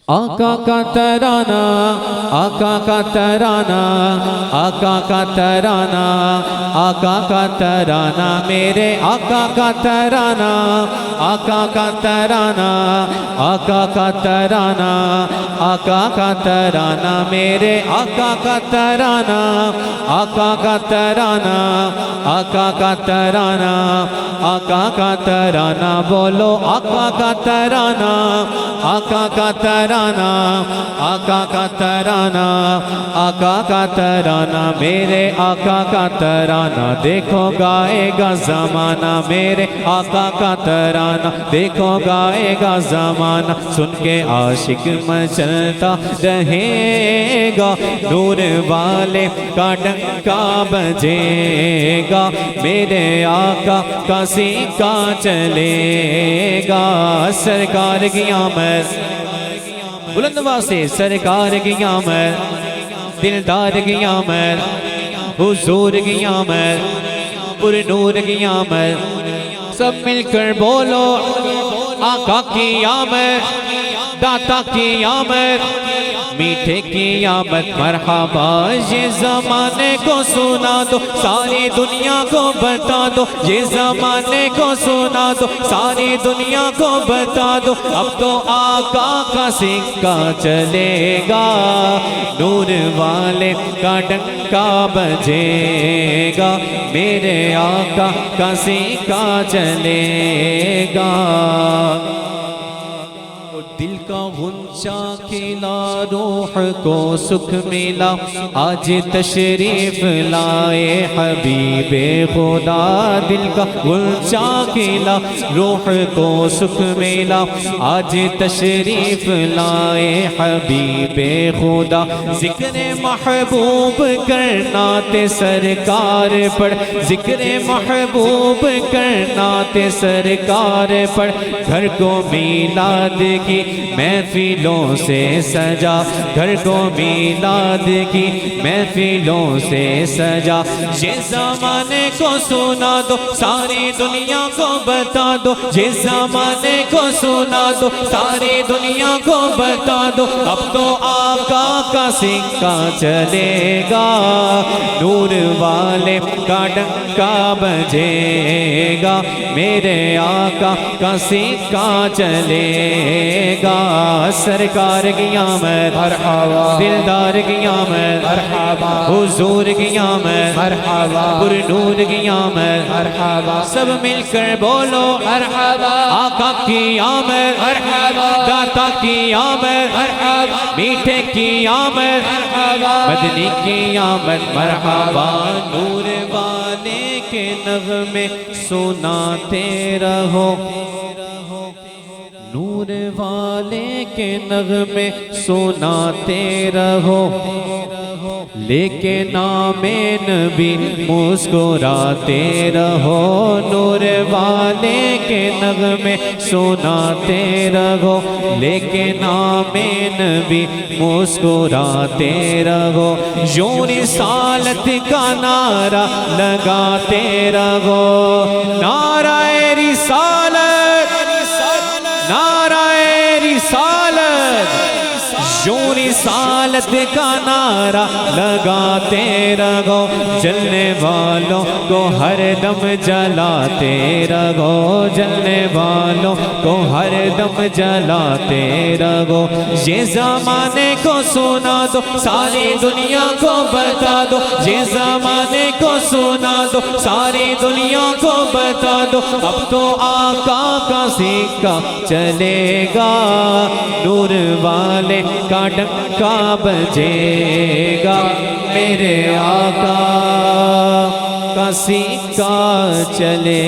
آقا کا ترانہ، آقا کا ترانہ، آقا کا ترانہ، آقا کا ترانہ، میرے آقا کا ترانہ، آقا کا ترانہ، آقا کا ترانہ، آقا کا ترانہ، میرے آقا کا ترانہ، آقا کا ترانہ، آقا کا ترانہ، آقا کا ترانہ، بولو آقا کا ترانہ، آقا کا ترانہ، آقا کا ترانہ، آقا کا ترانہ، میرے آقا کا ترانہ، دیکھو گائے گا زمانہ، میرے آقا کا ترانہ، دیکھو گائے گا زمانہ، سن کے عاشق مچلتا رہے گا، نور والے کا ڈنکا بجے گا، میرے آقا کا سکہ چلے گا، سرکار کی آمد، بلند آواز سے سرکار کی آمد، دلدار کی آمد، حضور کی آمد، پر نور کی آمد، سب مل کر بولو آقا کی آمد، داتا کی آمد، میٹھے کی آمد، مرحبا، یہ زمانے کو سنا دو، ساری دنیا کو بتا دو، یہ زمانے کو سنا دو، ساری دنیا کو بتا دو، اب تو آقا کا سکہ چلے گا، نور والے کا ڈنکا بجے گا، میرے آقا کا سکہ چلے گا، دل کا غنچہ کھلا، روح کو سکھ ملا، آج تشریف لائے حبیب خدا، دل کا غنچہ کھلا، روح کو سکھ ملا، آج تشریف لائے حبیب خدا، ذکر محبوب کرنا تے سرکار پڑھ، ذکر محبوب کرنا تے سرکار پڑھ، گھر کو میلاد کی محفلوں سے سجا، گھر کو میلاد کی محفلوں سے سجا، یہ زمانے کو سنا دو، ساری دنیا کو بتا دو، یہ زمانے کو سنا دو، ساری دنیا کو بتا دو، اب تو آقا کا سکہ چلے گا، نور والے کا ڈنکا بجے گا، میرے آقا کا سکہ چلے گا، سرکار کی آمد، مرحبا، دلدار کی آمد، مرحبا، حضور کی آمد، مرحبا، پر نور کی آمد، مرحبا، سب مل کر بولو مرحبا، آقا کی آمد، مرحبا، داتا کی آمد، مرحبا، میٹھے کی آمد، مرحبا، مدنی کی آمد، مرحبا، نور والے کے نغمے سناتے رہو، نور والے کے نغمے سناتے رہو، لے کے نام نبی مسکراتے رہو، نور والے کے نغمے سناتے رہو، لے کے نام نبی مسکراتے رہو، یوں رسالت کا نعرہ لگاتے رہو، نعرہ رسالت، نعرہ رسالت، یوں رسالت کا نعرہ لگاتے رہو، جلنے والوں کو ہر دم جلاتے رہو، جلنے والوں کو ہر دم جلاتے رہو، یہ زمانے کو سنا دو، ساری دنیا کو بتا دو، یہ زمانے کو سنا دو، ساری دنیا کو بتا دو، اب تو آقا کا سکہ چلے گا، نور والے کا ڈنکا بجے گا، میرے آقا کا سکہ چلے